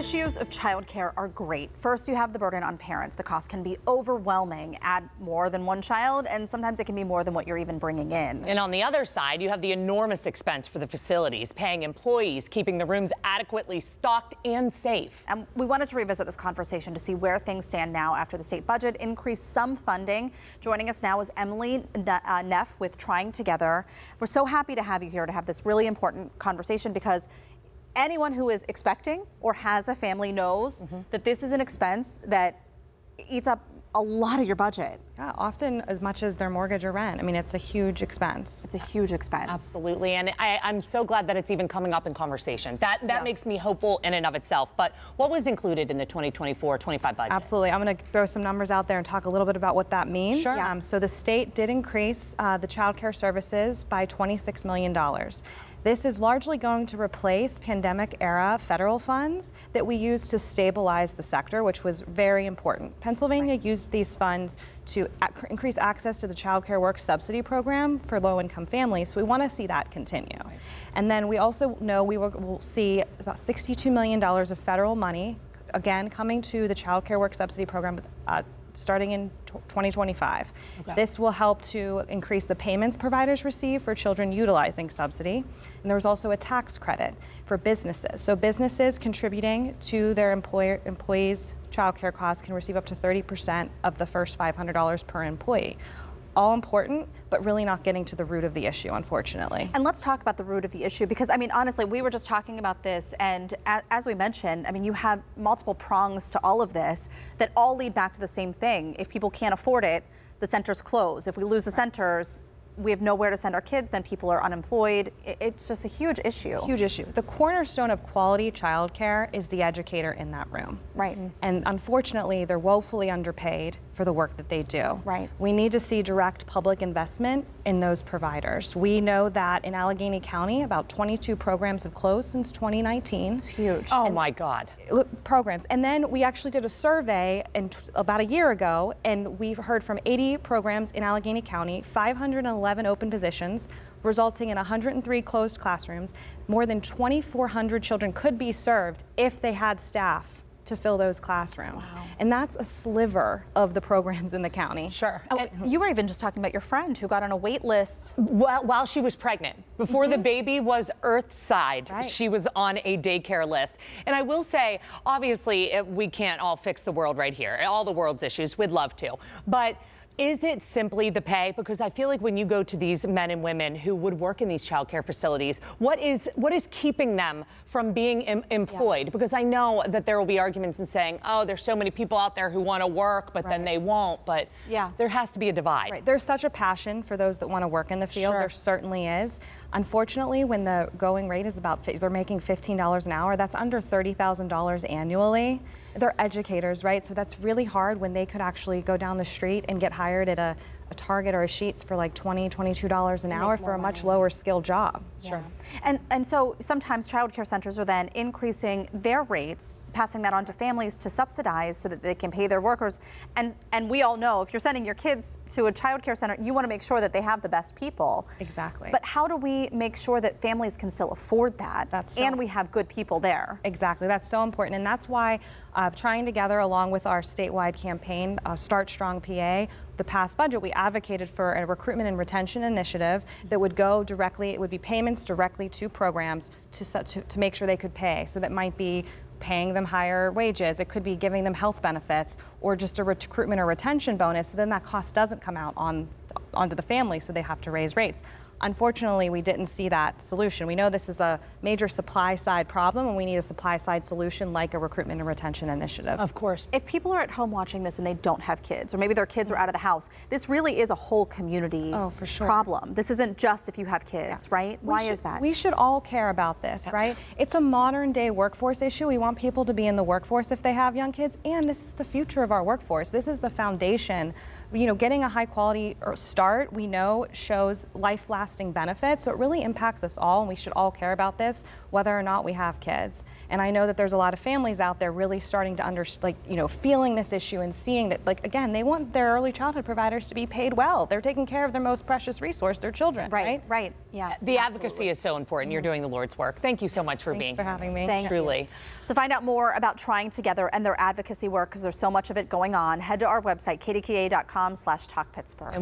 issues of childcare are great. First, you have the burden on parents. The cost can be overwhelming. Add more than one child, and sometimes it can be more than what you're even bringing in. And on the other side, you have the enormous expense for the facilities, paying employees, keeping the rooms adequately stocked and safe. And we wanted to revisit this conversation to see where things stand now after the state budget increased some funding. Joining us now is Emily Neff with Trying Together. We're so happy to have you here to have this really important conversation, because anyone who is expecting or has a family knows that this is an expense that eats up a lot of your budget. Yeah, often as much as their mortgage or rent. I mean, it's a huge expense. It's a huge expense. Absolutely, and I'm so glad that it's even coming up in conversation. That makes me hopeful in and of itself. But what was included in the 2024-25 budget? Absolutely. I'm going to throw some numbers out there and talk a little bit about what that means. Sure. So the state did increase the child care services by $26 million. This is largely going to replace pandemic-era federal funds that we used to stabilize the sector, which was very important. Pennsylvania used these funds to increase access to the child care work subsidy program for low-income families, so we want to see that continue. And then we also know we'll see about $62 million of federal money, again, coming to the child care work subsidy program starting in 2025. Okay. This will help to increase the payments providers receive for children utilizing subsidy. And there was also a tax credit for businesses. So businesses contributing to their employees' child care costs can receive up to 30% of the first $500 per employee. All important, but really not getting to the root of the issue, unfortunately. And let's talk about the root of the issue, because I mean, honestly, we were just talking about this, and as we mentioned, I mean, you have multiple prongs to all of this that all lead back to the same thing. If people can't afford it, the centers close. If we lose the centers, we have nowhere to send our kids, then people are unemployed. It's just a huge issue. It's a huge issue. The cornerstone of quality childcare is the educator in that room. Right. And unfortunately, they're woefully underpaid for the work that they do. Right. We need to see direct public investment in those providers. We know that in Allegheny County, about 22 programs have closed since 2019. It's huge. Oh my God. Programs. And then we actually did a survey about a year ago, and we've heard from 80 programs in Allegheny County, 511 open positions, resulting in 103 closed classrooms. More than 2,400 children could be served if they had staff to fill those classrooms. Wow. And that's a sliver of the programs in the county. Sure. Oh, you were even just talking about your friend who got on a wait list. While she was pregnant, before the baby was earthside, Right. she was on a daycare list. And I will say, obviously, we can't all fix the world right here, all the world's issues, we'd love to. But is it simply the pay? Because I feel like when you go to these men and women who would work in these child care facilities, what is keeping them from being employed? Yeah. Because I know that there will be arguments in saying, oh, there's so many people out there who want to work, but then they won't. But there has to be a divide. Right. There's such a passion for those that want to work in the field. There certainly is. Unfortunately, when the going rate is they're making $15 an hour, that's under $30,000 annually. They're educators, right? So that's really hard when they could actually go down the street and get hired at a Target or a Sheetz for like $20, $22 an hour for a much lower skill job. Sure. And so sometimes child care centers are then increasing their rates, passing that on to families to subsidize so that they can pay their workers. And we all know if you're sending your kids to a child care center, you want to make sure that they have the best people. Exactly. But how do we make sure that families can still afford that and we have good people there? Exactly. That's so important. And that's why Trying Together, along with our statewide campaign, Start Strong PA, the past budget, we advocated for a recruitment and retention initiative that would go directly, it would be payments directly to programs to make sure they could pay. So that might be paying them higher wages, it could be giving them health benefits, or just a recruitment or retention bonus, so then that cost doesn't come out onto the family, so they have to raise rates. Unfortunately, we didn't see that solution. We know this is a major supply side problem, and we need a supply side solution like a recruitment and retention initiative. Of course. If people are at home watching this and they don't have kids, or maybe their kids are out of the house, this really is a whole community problem. This isn't just if you have kids, right? Why is that? We should all care about this, right? It's a modern day workforce issue. We want people to be in the workforce if they have young kids, and this is the future of our workforce. This is the foundation. You know, getting a high quality start, we know shows life-lasting benefits, so it really impacts us all, and we should all care about this, whether or not we have kids. And I know that there's a lot of families out there really starting to feeling this issue and seeing that, again, they want their early childhood providers to be paid well. They're taking care of their most precious resource, their children, right? Right, yeah. The advocacy is so important. You're doing the Lord's work. Thank you so much for being Thanks for having me. Thank Truly. you. To find out more about Trying Together and their advocacy work, because there's so much of it going on, head to our website, kdka.com/talkpittsburgh.